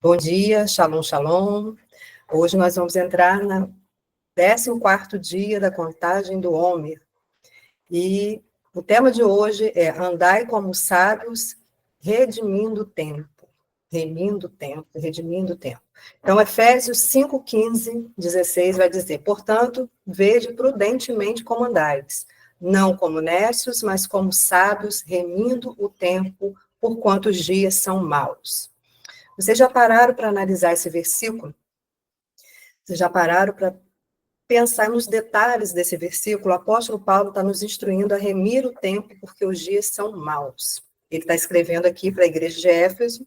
Bom dia, shalom, shalom. Hoje nós vamos entrar no 14º dia da contagem do Homer. E o tema de hoje é andai como sábios, redimindo o tempo. Remindo o tempo, redimindo o tempo. Então, Efésios 5, 15, 16 vai dizer, portanto, vede prudentemente como andais, não como necios, mas como sábios, remindo o tempo, porquanto os dias são maus. Vocês já pararam para analisar esse versículo? Vocês já pararam para pensar nos detalhes desse versículo? O apóstolo Paulo está nos instruindo a remir o tempo, porque os dias são maus. Ele está escrevendo aqui para a igreja de Éfeso,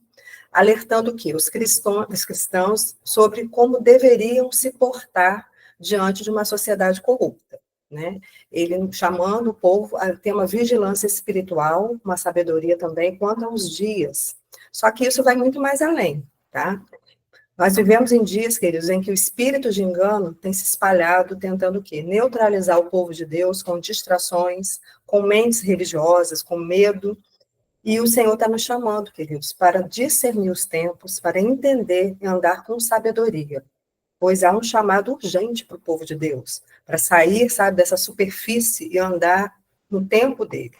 alertando o quê? Os cristãos sobre como deveriam se portar diante de uma sociedade corrupta, né? Ele chamando o povo a ter uma vigilância espiritual, uma sabedoria também quanto aos dias. Só que isso vai muito mais além, tá? Nós vivemos em dias, queridos, em que o espírito de engano tem se espalhado, tentando o quê? Neutralizar o povo de Deus com distrações, com mentes religiosas, com medo. E o Senhor está nos chamando, queridos, para discernir os tempos, para entender e andar com sabedoria. Pois há um chamado urgente para o povo de Deus, para sair, sabe, dessa superfície e andar no tempo dele.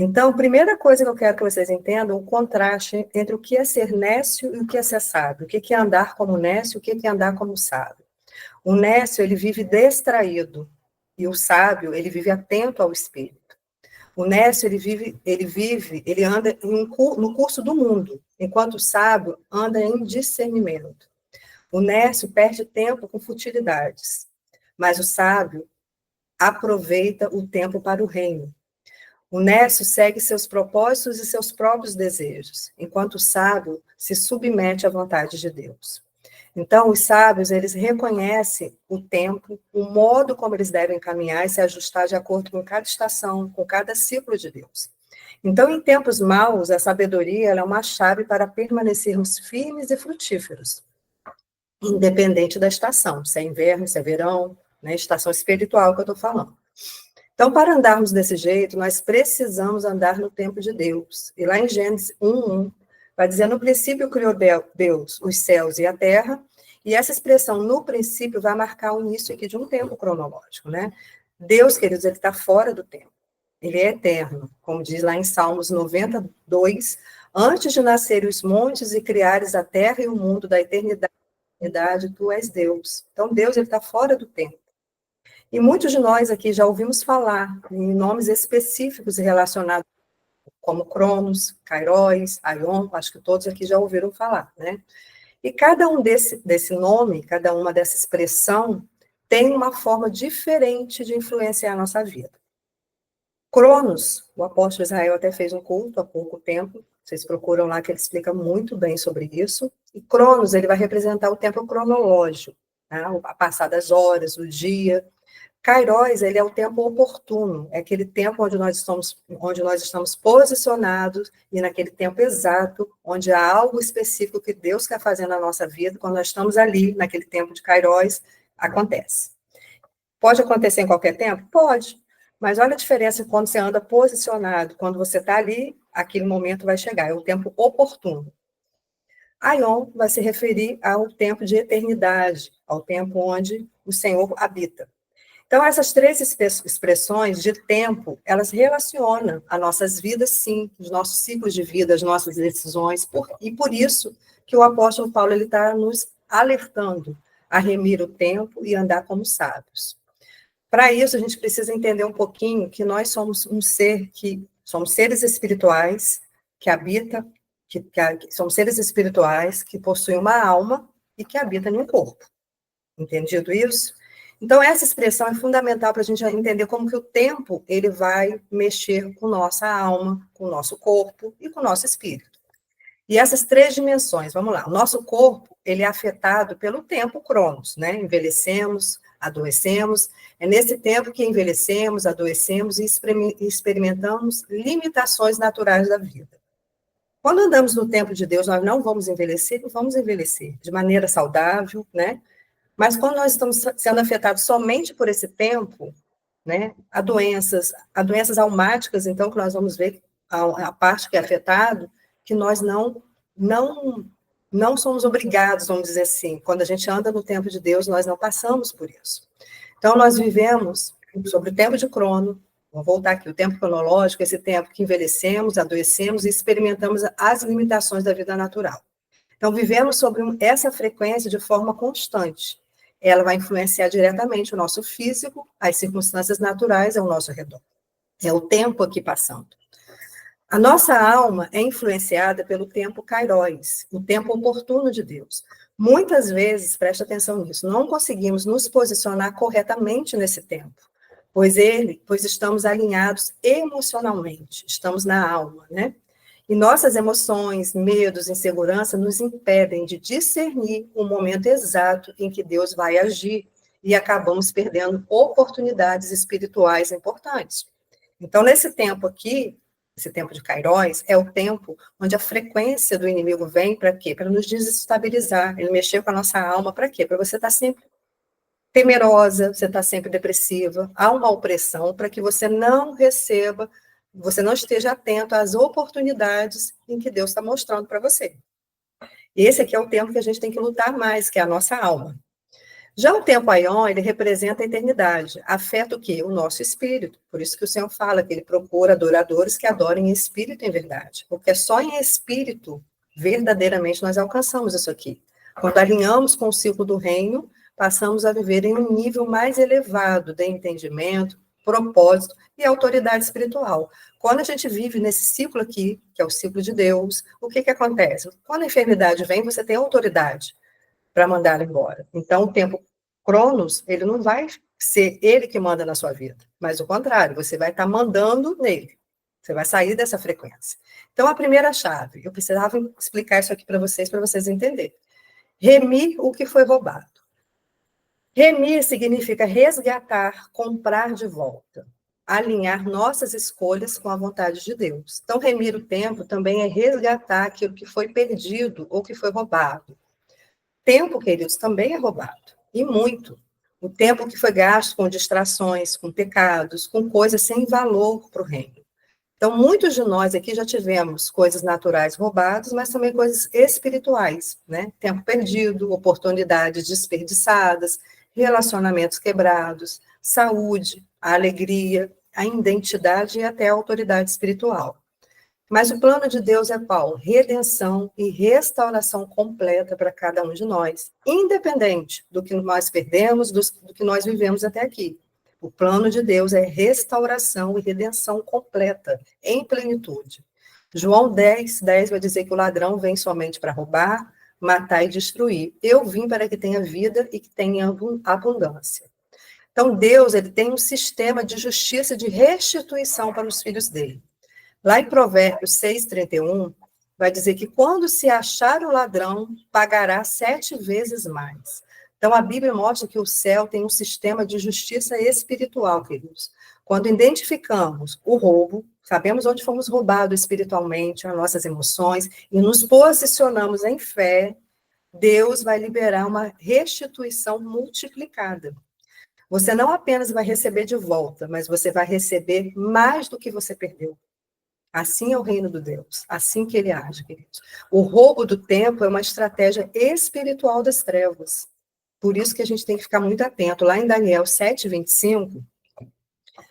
Então, a primeira coisa que eu quero que vocês entendam, o contraste entre o que é ser nécio e o que é ser sábio. O que é andar como nécio e o que é andar como sábio. O nécio, ele vive distraído, e o sábio, ele vive atento ao espírito. O nécio, ele anda no curso do mundo, enquanto o sábio anda em discernimento. O nécio perde tempo com futilidades, mas o sábio aproveita o tempo para o reino. O nécio segue seus propósitos e seus próprios desejos, enquanto o sábio se submete à vontade de Deus. Então, os sábios, eles reconhecem o tempo, o modo como eles devem caminhar e se ajustar de acordo com cada estação, com cada ciclo de Deus. Então, em tempos maus, a sabedoria ela é uma chave para permanecermos firmes e frutíferos, independente da estação, se é inverno, se é verão, né, estação espiritual que eu estou falando. Então, para andarmos desse jeito, nós precisamos andar no tempo de Deus. E lá em Gênesis 1:1, vai dizer, no princípio criou Deus os céus e a terra, e essa expressão, no princípio, vai marcar o início aqui de um tempo cronológico, né? Deus, queridos, ele está fora do tempo. Ele é eterno, como diz lá em Salmos 92, antes de nascer os montes e criares a terra e o mundo da eternidade, tu és Deus. Então, Deus, ele está fora do tempo. E muitos de nós aqui já ouvimos falar em nomes específicos relacionados, como Cronos, Kairos, Aion, acho que todos aqui já ouviram falar, né? E cada um desse nome, cada uma dessa expressão, tem uma forma diferente de influenciar a nossa vida. Cronos, o apóstolo Israel até fez um culto há pouco tempo, vocês procuram lá que ele explica muito bem sobre isso. E Cronos, ele vai representar o tempo cronológico, tá? A passar das horas, o dia. Kairos, ele é o tempo oportuno, é aquele tempo onde nós estamos posicionados e naquele tempo exato, onde há algo específico que Deus quer fazer na nossa vida, quando nós estamos ali, naquele tempo de Kairos, acontece. Pode acontecer em qualquer tempo? Pode, mas olha a diferença quando você anda posicionado, quando você está ali, aquele momento vai chegar, é o tempo oportuno. Aion vai se referir ao tempo de eternidade, ao tempo onde o Senhor habita. Então, essas três expressões de tempo, elas relacionam as nossas vidas, sim, os nossos ciclos de vida, as nossas decisões, e por isso que o apóstolo Paulo está nos alertando a remir o tempo e andar como sábios. Para isso, a gente precisa entender um pouquinho que nós somos somos seres espirituais que habitam, somos seres espirituais que possuem uma alma e que habitam em um corpo. Entendido isso? Então, essa expressão é fundamental para a gente entender como que o tempo ele vai mexer com nossa alma, com o nosso corpo e com o nosso espírito. E essas três dimensões, vamos lá, o nosso corpo ele é afetado pelo tempo cronos, né? Envelhecemos, adoecemos, é nesse tempo que envelhecemos, adoecemos e experimentamos limitações naturais da vida. Quando andamos no tempo de Deus, nós não vamos envelhecer de maneira saudável, né? Mas quando nós estamos sendo afetados somente por esse tempo, né, há doenças almáticas, então, que nós vamos ver a parte que é afetada, que nós não não somos obrigados, vamos dizer assim. Quando a gente anda no tempo de Deus, nós não passamos por isso. Então, nós vivemos sobre o tempo de crono, vou voltar aqui, o tempo cronológico, esse tempo que envelhecemos, adoecemos e experimentamos as limitações da vida natural. Então, vivemos sobre essa frequência de forma constante. Ela vai influenciar diretamente o nosso físico, as circunstâncias naturais ao nosso redor. É o tempo aqui passando. A nossa alma é influenciada pelo tempo kairos, o tempo oportuno de Deus. Muitas vezes, preste atenção nisso, não conseguimos nos posicionar corretamente nesse tempo, pois estamos alinhados emocionalmente, estamos na alma, né? E nossas emoções, medos, insegurança nos impedem de discernir o momento exato em que Deus vai agir e acabamos perdendo oportunidades espirituais importantes. Então, nesse tempo aqui, esse tempo de Kairos, é o tempo onde a frequência do inimigo vem para quê? Para nos desestabilizar, ele mexer com a nossa alma, para quê? Para você estar sempre temerosa, você estar sempre depressiva, há uma opressão para que você não receba, você não esteja atento às oportunidades em que Deus está mostrando para você. Esse aqui é o tempo que a gente tem que lutar mais, que é a nossa alma. Já o tempo Aion, ele representa a eternidade, afeta o quê? O nosso espírito. Por isso que o Senhor fala que ele procura adoradores que adorem em espírito e em verdade. Porque só em espírito, verdadeiramente, nós alcançamos isso aqui. Quando alinhamos com o ciclo do reino, passamos a viver em um nível mais elevado de entendimento, propósito e autoridade espiritual. Quando a gente vive nesse ciclo aqui, que é o ciclo de Deus, o que acontece? Quando a enfermidade vem, você tem autoridade para mandá-la embora. Então, o tempo Cronos, ele não vai ser ele que manda na sua vida, mas o contrário, você vai estar mandando nele. Você vai sair dessa frequência. Então, a primeira chave, eu precisava explicar isso aqui para vocês entenderem. Remir o que foi roubado. Remir significa resgatar, comprar de volta, alinhar nossas escolhas com a vontade de Deus. Então, remir o tempo também é resgatar aquilo que foi perdido ou que foi roubado. Tempo, queridos, também é roubado, e muito. O tempo que foi gasto com distrações, com pecados, com coisas sem valor para o reino. Então, muitos de nós aqui já tivemos coisas naturais roubadas, mas também coisas espirituais, né? Tempo perdido, oportunidades desperdiçadas, relacionamentos quebrados, saúde, a alegria, a identidade e até a autoridade espiritual. Mas o plano de Deus é qual? Redenção e restauração completa para cada um de nós, independente do que nós perdemos, do que nós vivemos até aqui. O plano de Deus é restauração e redenção completa, em plenitude. João 10:10 vai dizer que o ladrão vem somente para roubar, matar e destruir. Eu vim para que tenha vida e que tenha abundância. Então, Deus, ele tem um sistema de justiça e de restituição para os filhos dele. Lá em Provérbios 6:31, vai dizer que quando se achar o ladrão, pagará 7 vezes mais. Então, a Bíblia mostra que o céu tem um sistema de justiça espiritual, queridos. Quando identificamos o roubo, sabemos onde fomos roubados espiritualmente, as nossas emoções, e nos posicionamos em fé, Deus vai liberar uma restituição multiplicada. Você não apenas vai receber de volta, mas você vai receber mais do que você perdeu. Assim é o reino do Deus, assim que ele age, queridos. O roubo do tempo é uma estratégia espiritual das trevas. Por isso que a gente tem que ficar muito atento. Lá em Daniel 7:25,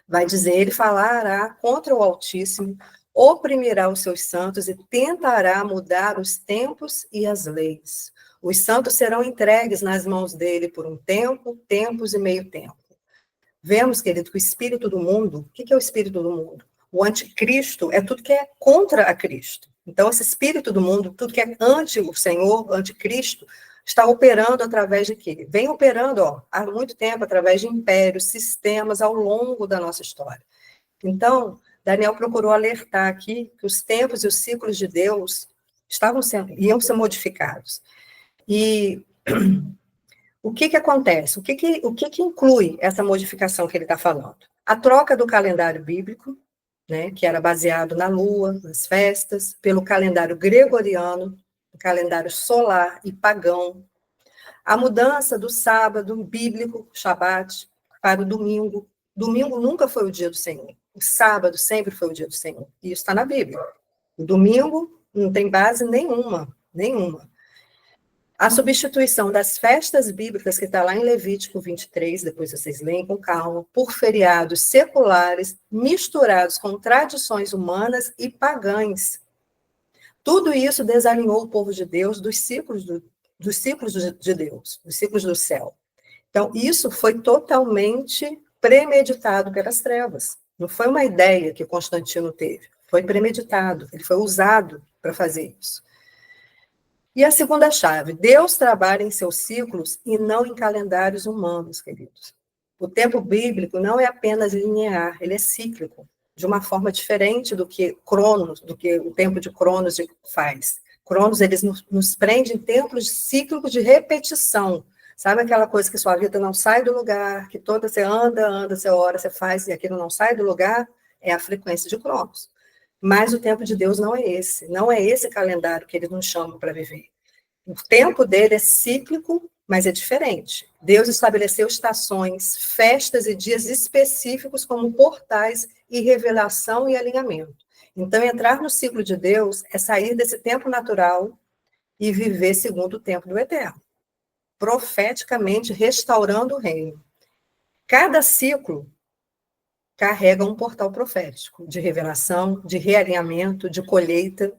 vai dizer, ele falará contra o Altíssimo, oprimirá os seus santos e tentará mudar os tempos e as leis. Os santos serão entregues nas mãos dele por um tempo, tempos e meio tempo. Vemos, querido, que o espírito do mundo, o que é o espírito do mundo? O anticristo é tudo que é contra a Cristo. Então, esse espírito do mundo, tudo que é anti o Senhor, anticristo, está operando através de quê? Vem operando há muito tempo através de impérios, sistemas ao longo da nossa história. Então, Daniel procurou alertar aqui que os tempos e os ciclos de Deus iam ser modificados. E o que acontece? O que inclui essa modificação que ele está falando? A troca do calendário bíblico, né, que era baseado na lua, nas festas, pelo calendário gregoriano, o calendário solar e pagão. A mudança do sábado bíblico, Shabat, para o domingo. Domingo nunca foi o dia do Senhor. O sábado sempre foi o dia do Senhor. E isso está na Bíblia. O domingo não tem base nenhuma. A substituição das festas bíblicas, que está lá em Levítico 23, depois vocês leem com calma, por feriados seculares misturados com tradições humanas e pagãs. Tudo isso desalinhou o povo de Deus dos ciclos de Deus, dos ciclos do céu. Então, isso foi totalmente premeditado pelas trevas. Não foi uma ideia que Constantino teve, foi premeditado, ele foi usado para fazer isso. E a segunda chave, Deus trabalha em seus ciclos e não em calendários humanos, queridos. O tempo bíblico não é apenas linear, ele é cíclico, de uma forma diferente do que o tempo de Cronos faz. Cronos, eles nos prende em tempos cíclicos de repetição. Sabe aquela coisa que sua vida não sai do lugar, que toda você anda, você ora, você faz, e aquilo não sai do lugar? É a frequência de Cronos. Mas o tempo de Deus não é esse calendário que ele nos chama para viver. O tempo dele é cíclico, mas é diferente. Deus estabeleceu estações, festas e dias específicos como portais e revelação e alinhamento. Então, entrar no ciclo de Deus é sair desse tempo natural e viver segundo o tempo do eterno, profeticamente restaurando o reino. Cada ciclo carrega um portal profético de revelação, de realinhamento, de colheita,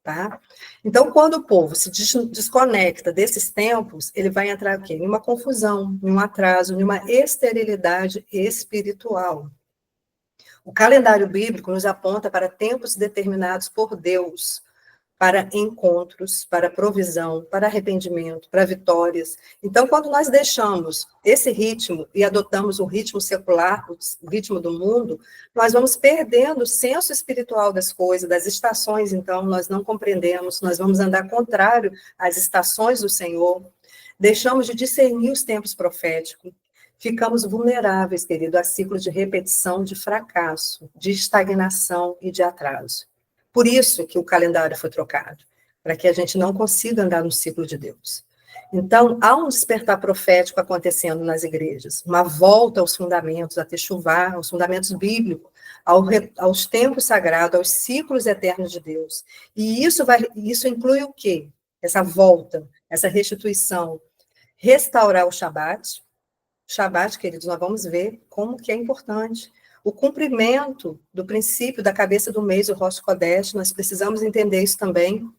tá? Então, quando o povo se desconecta desses tempos, ele vai entrar aqui em uma confusão, em um atraso, em uma esterilidade espiritual. O calendário bíblico nos aponta para tempos determinados por Deus, para encontros, para provisão, para arrependimento, para vitórias. Então, quando nós deixamos esse ritmo e adotamos o ritmo secular, o ritmo do mundo, nós vamos perdendo o senso espiritual das coisas, das estações, então, nós não compreendemos, nós vamos andar contrário às estações do Senhor, deixamos de discernir os tempos proféticos, ficamos vulneráveis, querido, a ciclos de repetição, de fracasso, de estagnação e de atraso. Por isso que o calendário foi trocado, para que a gente não consiga andar no ciclo de Deus. Então, há um despertar profético acontecendo nas igrejas, uma volta aos fundamentos, a techuvá, aos fundamentos bíblicos, aos tempos sagrados, aos ciclos eternos de Deus. E isso inclui o quê? Essa volta, essa restituição, restaurar o Shabat. Shabat, queridos, nós vamos ver como que é importante. O cumprimento do princípio da cabeça do mês, o Rosh Kodesh, nós precisamos entender isso também.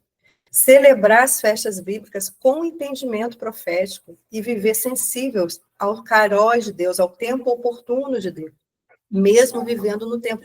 Celebrar as festas bíblicas com entendimento profético e viver sensíveis ao caróis de Deus, ao tempo oportuno de Deus, mesmo vivendo no tempo.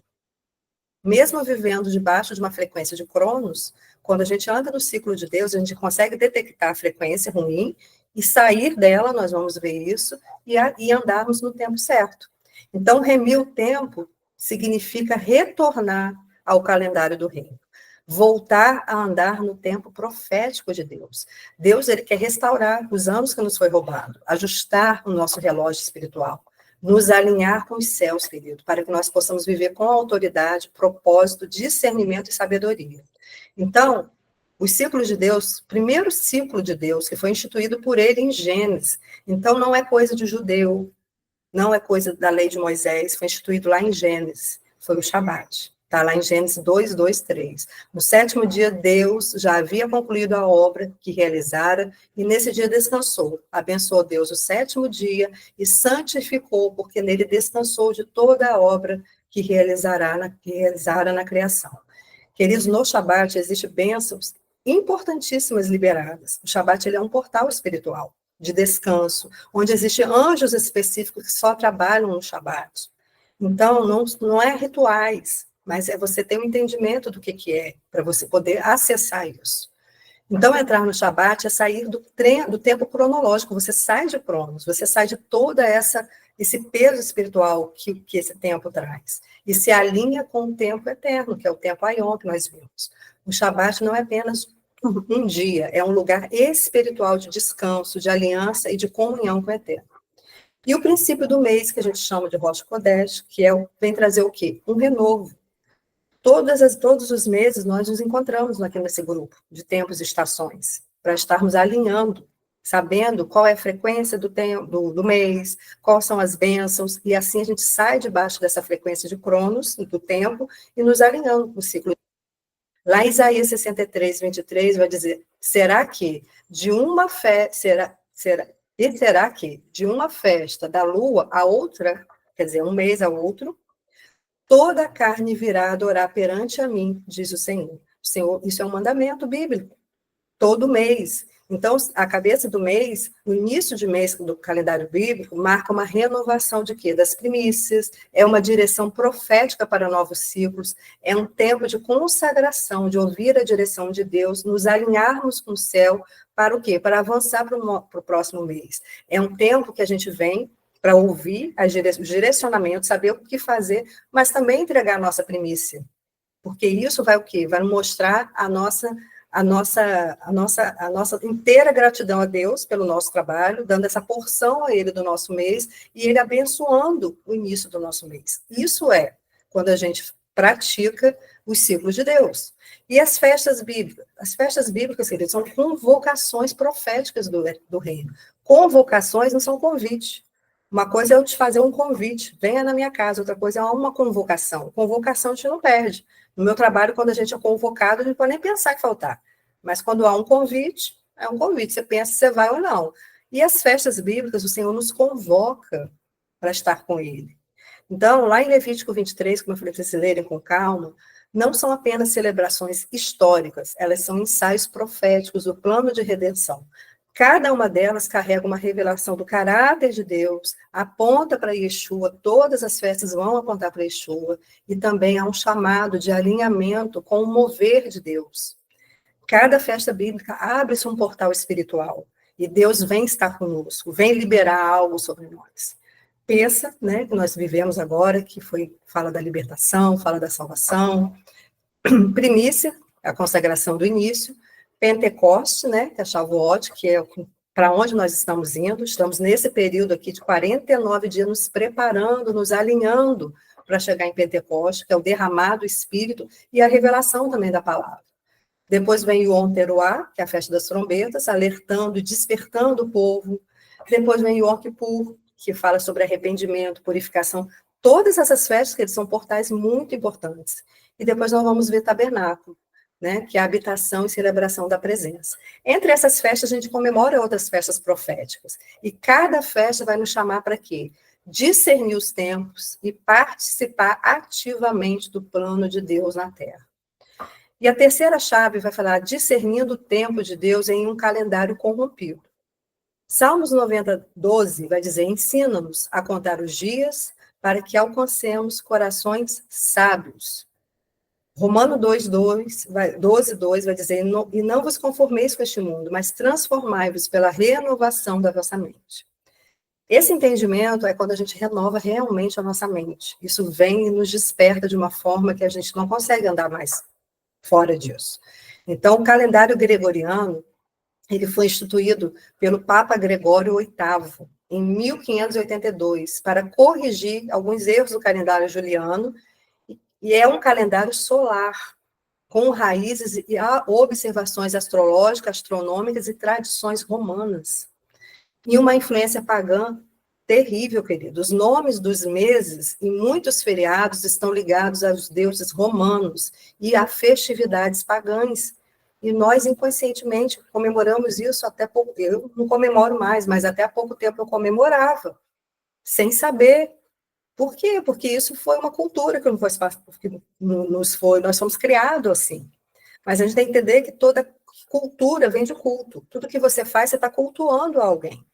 Mesmo vivendo debaixo de uma frequência de Cronos, quando a gente anda no ciclo de Deus, a gente consegue detectar a frequência ruim e sair dela, nós vamos ver isso, e andarmos no tempo certo. Então, remir o tempo significa retornar ao calendário do reino, voltar a andar no tempo profético de Deus. Deus, ele quer restaurar os anos que nos foi roubado, ajustar o nosso relógio espiritual, nos alinhar com os céus, querido, para que nós possamos viver com autoridade, propósito, discernimento e sabedoria. Então, os ciclos de Deus, primeiro ciclo de Deus, que foi instituído por ele em Gênesis, então não é coisa de judeu, não é coisa da lei de Moisés, foi instituído lá em Gênesis, foi o Shabat. Está lá em Gênesis 2, 2, 3. No sétimo dia, Deus já havia concluído a obra que realizara, e nesse dia descansou. Abençoou Deus o sétimo dia e santificou, porque nele descansou de toda a obra que realizara na criação. Queridos, no Shabat existem bênçãos importantíssimas liberadas. O Shabat, ele é um portal espiritual de descanso, onde existem anjos específicos que só trabalham no Shabat. Então, não é rituais, mas é você ter um entendimento do que é, para você poder acessar isso. Então, entrar no Shabat é sair do tempo cronológico, você sai de Cronos, você sai de toda esse peso espiritual que esse tempo traz, e se alinha com o tempo eterno, que é o tempo Aion que nós vimos. O Shabat não é apenas um dia, é um lugar espiritual de descanso, de aliança e de comunhão com o eterno. E o princípio do mês, que a gente chama de Rosh Kodesh, vem trazer o quê? Um renovo. Todos os meses nós nos encontramos aqui nesse grupo de tempos e estações, para estarmos alinhando, sabendo qual é a frequência do mês, quais são as bênçãos, e assim a gente sai debaixo dessa frequência de Cronos, do tempo, e nos alinhando com o ciclo. Lá em Isaías 63, 23, vai dizer: será que de uma festa da lua a outra, quer dizer, um mês a outro, toda a carne virá adorar perante a mim, diz o Senhor. Senhor, isso é um mandamento bíblico, todo mês. Então, a cabeça do mês, no início de mês do calendário bíblico, marca uma renovação de quê? Das primícias, é uma direção profética para novos ciclos, é um tempo de consagração, de ouvir a direção de Deus, nos alinharmos com o céu, para o quê? Para avançar para o próximo mês. É um tempo que a gente vem para ouvir os direcionamentos, saber o que fazer, mas também entregar a nossa primícia. Porque isso vai o quê? Vai mostrar a nossa inteira gratidão a Deus pelo nosso trabalho, dando essa porção a Ele do nosso mês, e Ele abençoando o início do nosso mês. Isso é quando a gente pratica os ciclos de Deus. E as festas bíblicas, queridos, são convocações proféticas do reino. Convocações não são convite. Uma coisa é eu te fazer um convite, venha na minha casa, outra coisa é uma convocação. Convocação a gente não perde. No meu trabalho, quando a gente é convocado, a gente não pode nem pensar em faltar. Mas quando há um convite, é um convite. Você pensa se você vai ou não. E as festas bíblicas, o Senhor nos convoca para estar com Ele. Então, lá em Levítico 23, como eu falei para vocês lerem com calma, não são apenas celebrações históricas, elas são ensaios proféticos do plano de redenção. Cada uma delas carrega uma revelação do caráter de Deus, aponta para Yeshua, todas as festas vão apontar para Yeshua, e também há um chamado de alinhamento com o mover de Deus. Cada festa bíblica abre-se um portal espiritual, e Deus vem estar conosco, vem liberar algo sobre nós. Pensa, né, que nós vivemos agora, fala da libertação, fala da salvação, primícia, a consagração do início, Pentecoste, né, que é Shavuot, que é para onde nós estamos indo. Estamos nesse período aqui de 49 dias nos preparando, nos alinhando para chegar em Pentecoste, que é o derramado Espírito e a revelação também da palavra. Depois vem o Yom Teruah, que é a festa das trombetas, alertando e despertando o povo. Depois vem o Yom Kippur, que fala sobre arrependimento, purificação. Todas essas festas, que eles são portais muito importantes. E depois nós vamos ver tabernáculo, né, que é a habitação e celebração da presença. Entre essas festas, a gente comemora outras festas proféticas. E cada festa vai nos chamar para quê? Discernir os tempos e participar ativamente do plano de Deus na Terra. E a terceira chave vai falar discernindo o tempo de Deus em um calendário corrompido. Salmos 90, 12 vai dizer, ensina-nos a contar os dias para que alcancemos corações sábios. Romano 12, 2 vai dizer, e não vos conformeis com este mundo, mas transformai-vos pela renovação da vossa mente. Esse entendimento é quando a gente renova realmente a nossa mente. Isso vem e nos desperta de uma forma que a gente não consegue andar mais fora disso. Então, o calendário gregoriano, ele foi instituído pelo Papa Gregório VIII, em 1582, para corrigir alguns erros do calendário juliano, e é um calendário solar, com raízes e observações astrológicas, astronômicas e tradições romanas. E uma influência pagã terrível, querido. Os nomes dos meses e muitos feriados estão ligados aos deuses romanos e a festividades pagãs. E nós, inconscientemente, comemoramos isso até pouco tempo. Eu não comemoro mais, mas até há pouco tempo eu comemorava, sem saber. Por quê? Porque isso foi uma cultura que nós fomos criados assim. Mas a gente tem que entender que toda cultura vem de culto. Tudo que você faz, você está cultuando alguém.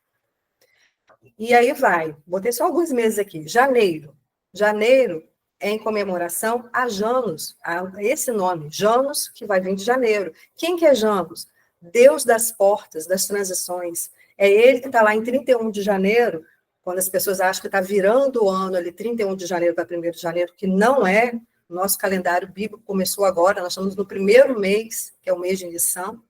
E aí vai, botei só alguns meses aqui. Janeiro. Janeiro é em comemoração a Janus, a esse nome, Janus, que vai vir de janeiro. Quem que é Janus? Deus das portas, das transições. É ele que está lá em 31 de janeiro, quando as pessoas acham que está virando o ano ali, 31 de janeiro para 1º de janeiro, que não é. O nosso calendário bíblico começou agora, nós estamos no primeiro mês, que é o mês de Nissan,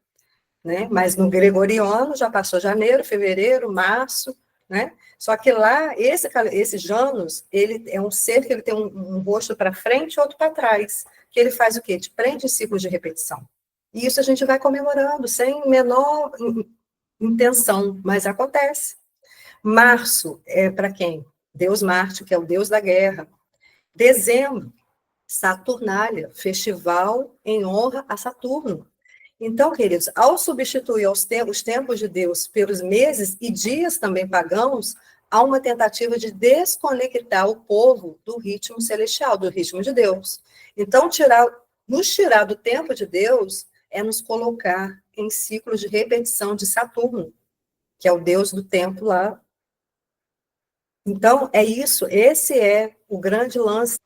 né? Mas no gregoriano já passou janeiro, fevereiro, março, né? Só que lá, esse Janus, ele é um ser que ele tem um rosto para frente e outro para trás, que ele faz o quê? Te prende em ciclos de repetição. E isso a gente vai comemorando, sem menor intenção, mas acontece. Março é para quem? Deus Marte, que é o deus da guerra. Dezembro, Saturnália, festival em honra a Saturno. Então, queridos, ao substituir os tempos de Deus pelos meses e dias também pagãos, há uma tentativa de desconectar o povo do ritmo celestial, do ritmo de Deus. Então, nos tirar do tempo de Deus é nos colocar em ciclos de repetição de Saturno, que é o deus do tempo lá. Então, é isso, esse é o grande lance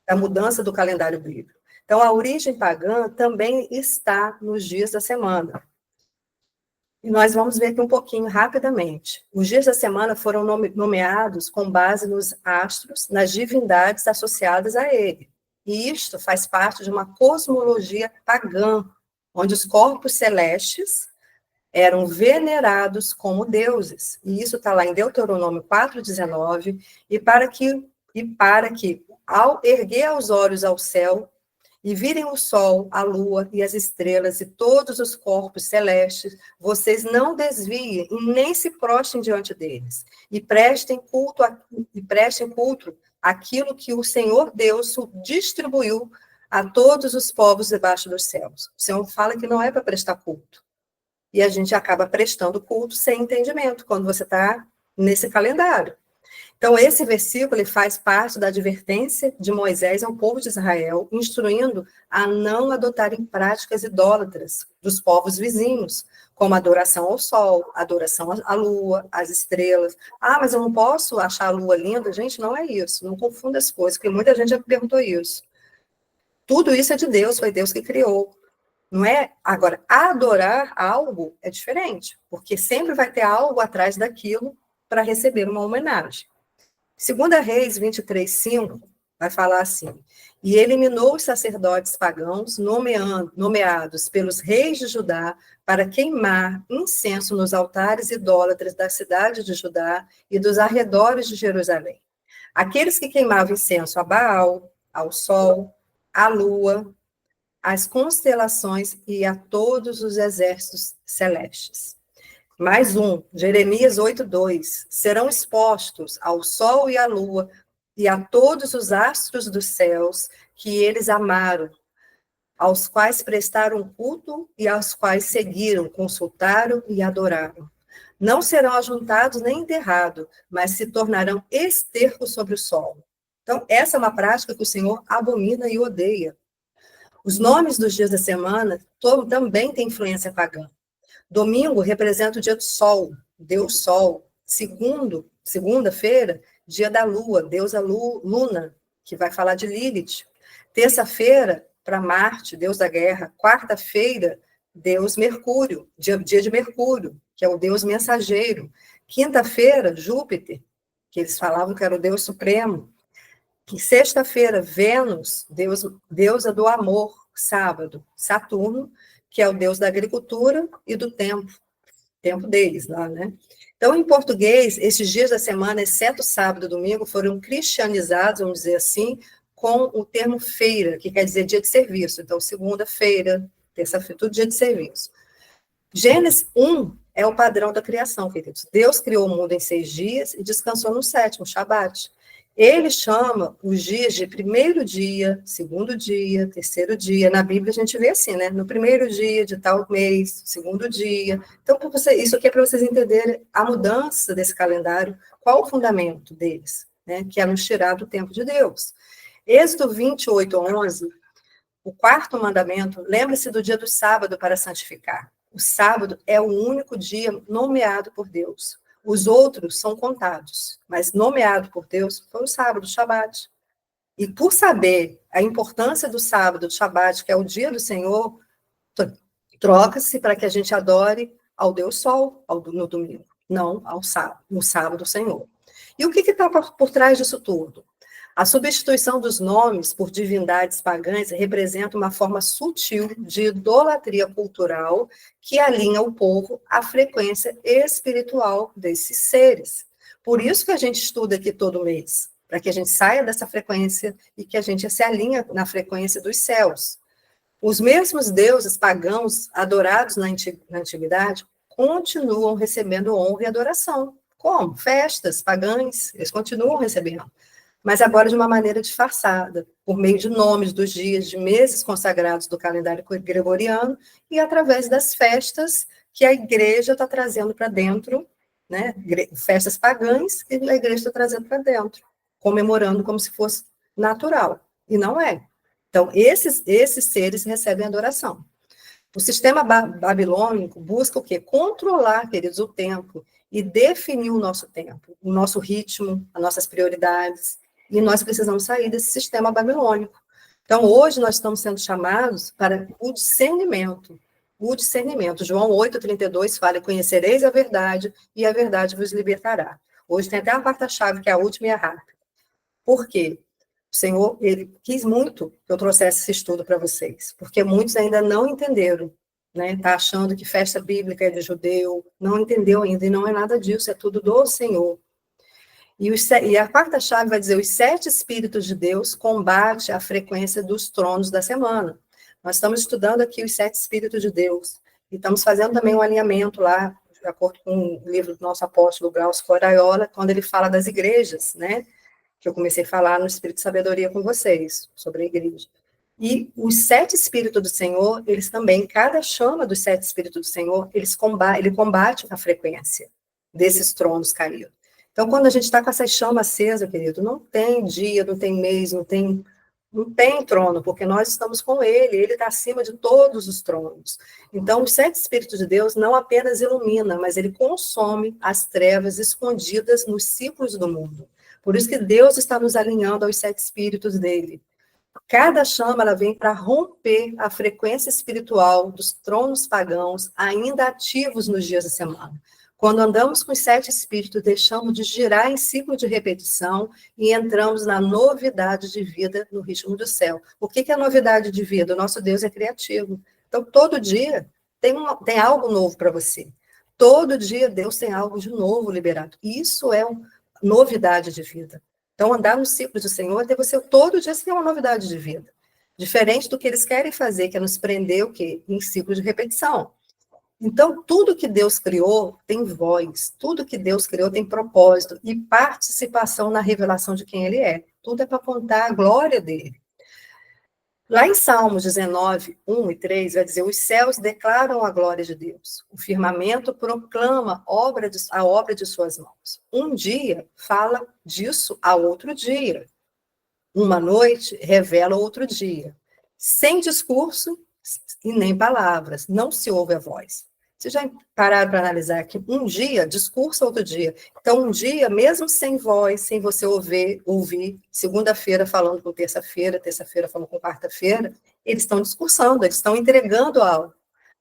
da mudança do calendário bíblico. Então, a origem pagã também está nos dias da semana. E nós vamos ver aqui um pouquinho rapidamente. Os dias da semana foram nomeados com base nos astros, nas divindades associadas a ele. E isto faz parte de uma cosmologia pagã, onde os corpos celestes eram venerados como deuses. E isso está lá em Deuteronômio 4,19, e para que, ao erguer os olhos ao céu, e virem o sol, a lua e as estrelas e todos os corpos celestes, vocês não desviem e nem se prostrem diante deles, e prestem culto àquilo que o Senhor Deus distribuiu a todos os povos debaixo dos céus. O Senhor fala que não é para prestar culto. E a gente acaba prestando culto sem entendimento, quando você está nesse calendário. Então, esse versículo ele faz parte da advertência de Moisés ao povo de Israel, instruindo a não adotarem práticas idólatras dos povos vizinhos, como adoração ao sol, adoração à lua, às estrelas. Ah, mas eu não posso achar a lua linda? Gente, não é isso. Não confunda as coisas, porque muita gente já perguntou isso. Tudo isso é de Deus, foi Deus que criou. Não é? Agora, adorar algo é diferente, porque sempre vai ter algo atrás daquilo para receber uma homenagem. 2 Reis 23:5 vai falar assim: e eliminou os sacerdotes pagãos nomeados pelos reis de Judá para queimar incenso nos altares idólatras da cidade de Judá e dos arredores de Jerusalém. Aqueles que queimavam incenso a Baal, ao sol, à lua, às constelações e a todos os exércitos celestes. Mais um, Jeremias 8:2. Serão expostos ao sol e à lua e a todos os astros dos céus que eles amaram, aos quais prestaram culto e aos quais seguiram, consultaram e adoraram. Não serão ajuntados nem enterrados, mas se tornarão esterco sobre o solo. Então, essa é uma prática que o Senhor abomina e odeia. Os nomes dos dias da semana também têm influência pagã. Domingo representa o dia do sol, Deus Sol. Segunda-feira, dia da lua, deusa Luna, que vai falar de Lilith. Terça-feira, para Marte, deus da guerra. Quarta-feira, deus Mercúrio, dia de Mercúrio, que é o deus mensageiro. Quinta-feira, Júpiter, que eles falavam que era o deus supremo. Sexta-feira, Vênus, deusa do amor. Sábado, Saturno, que é o deus da agricultura e do tempo deles lá, né? Então, em português, esses dias da semana, exceto sábado e domingo, foram cristianizados, vamos dizer assim, com o termo feira, que quer dizer dia de serviço. Então, segunda-feira, terça-feira, tudo dia de serviço. Gênesis 1 é o padrão da criação, queridos. Deus criou o mundo em 6 dias e descansou no 7º, Shabat. Ele chama os dias de primeiro dia, segundo dia, terceiro dia. Na Bíblia a gente vê assim, né? No primeiro dia de tal mês, segundo dia. Então, isso aqui é para vocês entenderem a mudança desse calendário, qual o fundamento deles, né? Que é nos tirar do tempo de Deus. Êxodo 28:11, o 4º mandamento, lembre-se do dia do sábado para santificar. O sábado é o único dia nomeado por Deus. Os outros são contados, mas nomeado por Deus foi o sábado, o Shabat. E por saber a importância do sábado, do Shabat, que é o dia do Senhor, troca-se para que a gente adore ao Deus Sol no domingo, não ao sábado, no sábado do Senhor. E o que está por trás disso tudo? A substituição dos nomes por divindades pagãs representa uma forma sutil de idolatria cultural que alinha o povo à frequência espiritual desses seres. Por isso que a gente estuda aqui todo mês, para que a gente saia dessa frequência e que a gente se alinhe na frequência dos céus. Os mesmos deuses pagãos adorados na antiguidade continuam recebendo honra e adoração. Como? Festas pagãs, eles continuam recebendo. mas agora de uma maneira disfarçada, por meio de nomes dos dias de meses consagrados do calendário gregoriano e através das festas que a igreja está trazendo para dentro, né? Festas pagãs que a igreja está trazendo para dentro, comemorando como se fosse natural, e não é. Então, esses seres recebem adoração. O sistema babilônico busca o quê? Controlar, queridos, o tempo e definir o nosso tempo, o nosso ritmo, as nossas prioridades. E nós precisamos sair desse sistema babilônico. Então, hoje nós estamos sendo chamados para o discernimento. O discernimento. João 8,32 fala: conhecereis a verdade e a verdade vos libertará. Hoje tem até a quarta chave, que é a última e a rápida. Por quê? O Senhor, ele quis muito que eu trouxesse esse estudo para vocês, porque muitos ainda não entenderam, né? Tá achando que festa bíblica é de judeu, não entendeu ainda, e não é nada disso, é tudo do Senhor. E a quarta chave vai dizer: os 7 Espíritos de Deus combate a frequência dos tronos da semana. Nós estamos estudando aqui os 7 Espíritos de Deus, e estamos fazendo também um alinhamento lá, de acordo com o livro do nosso apóstolo Glaucio Coraiola, quando ele fala das igrejas, né? Que eu comecei a falar no Espírito de Sabedoria com vocês, sobre a igreja. E os 7 Espíritos do Senhor, eles também, cada chama dos 7 Espíritos do Senhor, ele combate a frequência desses tronos caídos. Então, quando a gente está com essa chama acesa, querido, não tem dia, não tem mês, não tem trono, porque nós estamos com ele está acima de todos os tronos. Então, os 7 Espíritos de Deus não apenas ilumina, mas ele consome as trevas escondidas nos ciclos do mundo. Por isso que Deus está nos alinhando aos 7 Espíritos dele. Cada chama, ela vem para romper a frequência espiritual dos tronos pagãos ainda ativos nos dias da semana. Quando andamos com os 7 Espíritos, deixamos de girar em ciclo de repetição e entramos na novidade de vida no ritmo do céu. O que é novidade de vida? O nosso Deus é criativo. Então, todo dia tem algo novo para você. Todo dia Deus tem algo de novo liberado. Isso é novidade de vida. Então, andar no ciclo do Senhor é você todo dia ter uma novidade de vida. Diferente do que eles querem fazer, que é nos prender o quê? Em ciclo de repetição. Então, tudo que Deus criou tem voz, tudo que Deus criou tem propósito e participação na revelação de quem ele é. Tudo é para contar a glória dele. Lá em Salmos 19, 1 e 3, vai dizer: os céus declaram a glória de Deus, o firmamento proclama a obra de suas mãos. Um dia fala disso a outro dia. Uma noite revela outro dia. Sem discurso e nem palavras, não se ouve a voz. Vocês já pararam para analisar que um dia discursa outro dia. Então, um dia, mesmo sem voz, sem você ouvir segunda-feira falando com terça-feira falando com quarta-feira, eles estão discursando, eles estão entregando algo.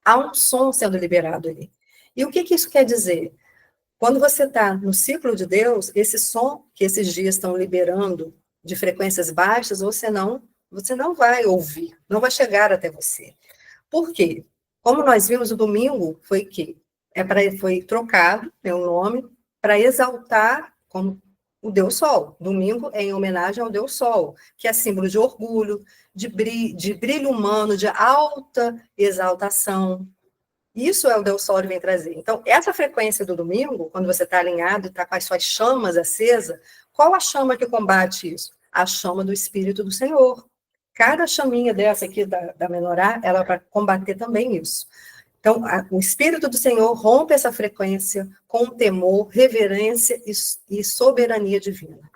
Há um som sendo liberado ali. E o que isso quer dizer? Quando você está no ciclo de Deus, esse som que esses dias estão liberando de frequências baixas, você não vai ouvir, não vai chegar até você. Por quê? Como nós vimos, o domingo foi trocado, o nome, para exaltar como o Deus Sol. Domingo é em homenagem ao Deus Sol, que é símbolo de orgulho, de brilho humano, de alta exaltação. Isso é o Deus Sol que vem trazer. Então, essa frequência do domingo, quando você está alinhado e está com as suas chamas acesas, qual a chama que combate isso? A chama do Espírito do Senhor. Cada chaminha dessa aqui da menorá, ela vai combater também isso. Então, o Espírito do Senhor rompe essa frequência com temor, reverência e soberania divina.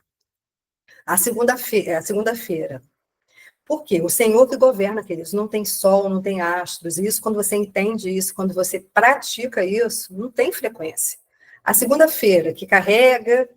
A segunda-feira. Por quê? O Senhor que governa, queridos, não tem sol, não tem astros. Isso, quando você entende isso, quando você pratica isso, não tem frequência. A segunda-feira, que carrega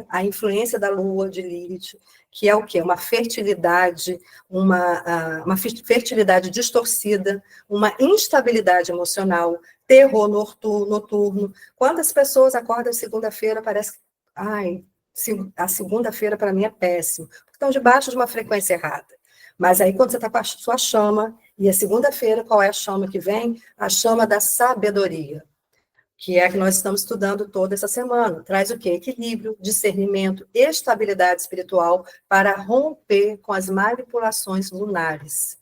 a influência da lua de Lilith, que é o quê? Uma fertilidade, uma fertilidade distorcida, uma instabilidade emocional, terror noturno. Quando as pessoas acordam segunda-feira, parece que, a segunda-feira para mim é péssimo, porque estão debaixo de uma frequência errada. Mas aí, quando você está com a sua chama, e a segunda-feira, qual é a chama que vem? A chama da sabedoria, que é a que nós estamos estudando toda essa semana. Traz o quê? Equilíbrio, discernimento, estabilidade espiritual para romper com as manipulações lunares.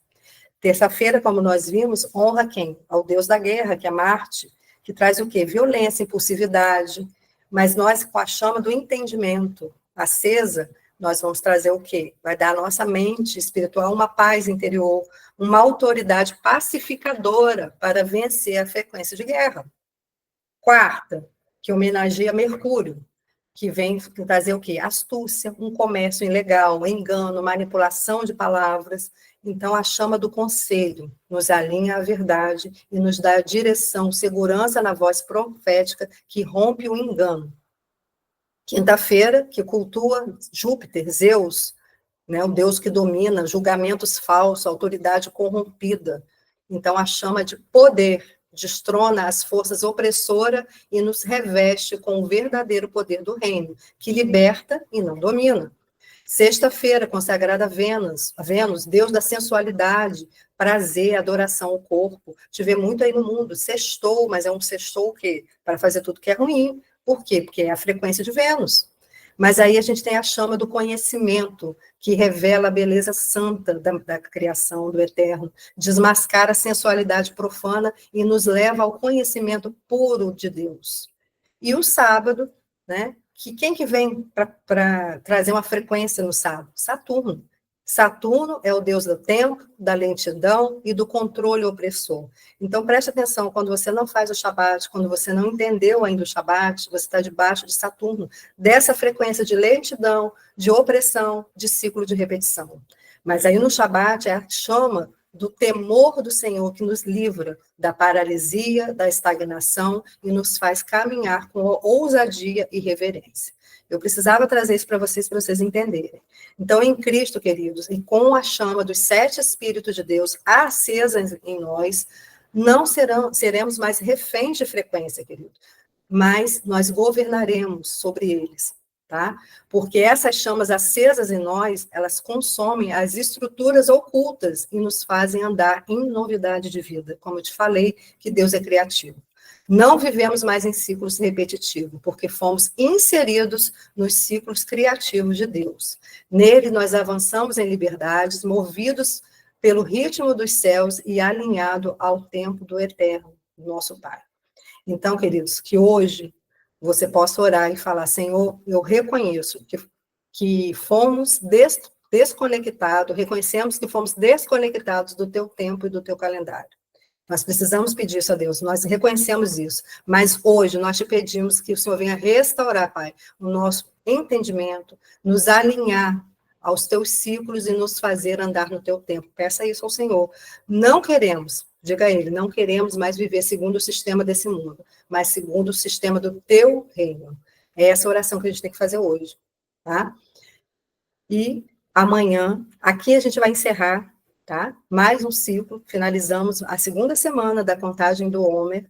Terça-feira, como nós vimos, honra quem? Ao Deus da guerra, que é Marte, que traz o quê? Violência, impulsividade, mas nós, com a chama do entendimento acesa, nós vamos trazer o quê? Vai dar à nossa mente espiritual uma paz interior, uma autoridade pacificadora para vencer a frequência de guerra. Quarta, que homenageia Mercúrio, que vem trazer o quê? Astúcia, um comércio ilegal, engano, manipulação de palavras. Então, a chama do conselho nos alinha à verdade e nos dá direção, segurança na voz profética que rompe o engano. Quinta-feira, que cultua Júpiter, Zeus, né, o Deus que domina, julgamentos falsos, autoridade corrompida. Então, a chama de poder destrona as forças opressoras e nos reveste com o verdadeiro poder do reino, que liberta e não domina. Sexta-feira, consagrada a Vênus, Deus da sensualidade, prazer, adoração ao corpo. Te vê muito aí no mundo, sextou, mas é um sextou o quê? Para fazer tudo que é ruim. Por quê? Porque é a frequência de Vênus. Mas aí a gente tem a chama do conhecimento, que revela a beleza santa da criação, do eterno, desmascara a sensualidade profana e nos leva ao conhecimento puro de Deus. E o sábado, né? Quem que vem para trazer uma frequência no sábado? Saturno. Saturno é o deus do tempo, da lentidão e do controle opressor. Então, preste atenção, quando você não faz o Shabat, quando você não entendeu ainda o Shabat, você está debaixo de Saturno, dessa frequência de lentidão, de opressão, de ciclo de repetição. Mas aí no Shabat é a chama do temor do Senhor que nos livra da paralisia, da estagnação e nos faz caminhar com ousadia e reverência. Eu precisava trazer isso para vocês entenderem. Então, em Cristo, queridos, e com a chama dos 7 Espíritos de Deus acesa em nós, não seremos mais reféns de frequência, querido, mas nós governaremos sobre eles, tá? Porque essas chamas acesas em nós, elas consomem as estruturas ocultas e nos fazem andar em novidade de vida. Como eu te falei, que Deus é criativo. Não vivemos mais em ciclos repetitivos, porque fomos inseridos nos ciclos criativos de Deus. Nele, nós avançamos em liberdades, movidos pelo ritmo dos céus e alinhado ao tempo do eterno, nosso Pai. Então, queridos, que hoje você possa orar e falar, Senhor, eu reconheço que fomos desconectados, reconhecemos que fomos desconectados do teu tempo e do teu calendário. Nós precisamos pedir isso a Deus, nós reconhecemos isso, mas hoje nós te pedimos que o Senhor venha restaurar, Pai, o nosso entendimento, nos alinhar aos teus ciclos e nos fazer andar no teu tempo. Peça isso ao Senhor. Não queremos, diga a Ele, não queremos mais viver segundo o sistema desse mundo, mas segundo o sistema do teu reino. É essa oração que a gente tem que fazer hoje, tá? E amanhã, aqui a gente vai encerrar, tá? Mais um ciclo, finalizamos a segunda semana da contagem do Homer,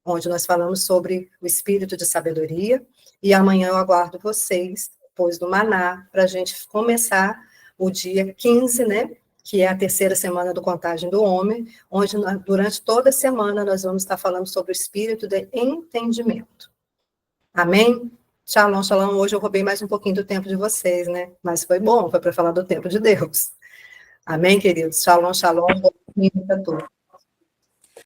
onde nós falamos sobre o espírito de sabedoria, e amanhã eu aguardo vocês, depois do Maná, para a gente começar o dia 15, né? Que é a terceira semana do contagem do Homer, onde durante toda a semana nós vamos estar falando sobre o espírito de entendimento. Amém? Shalom, shalom. Hoje eu roubei mais um pouquinho do tempo de vocês, né? Mas foi bom, foi para falar do tempo de Deus. Amém, queridos? Shalom, shalom. Bom domingo para todos.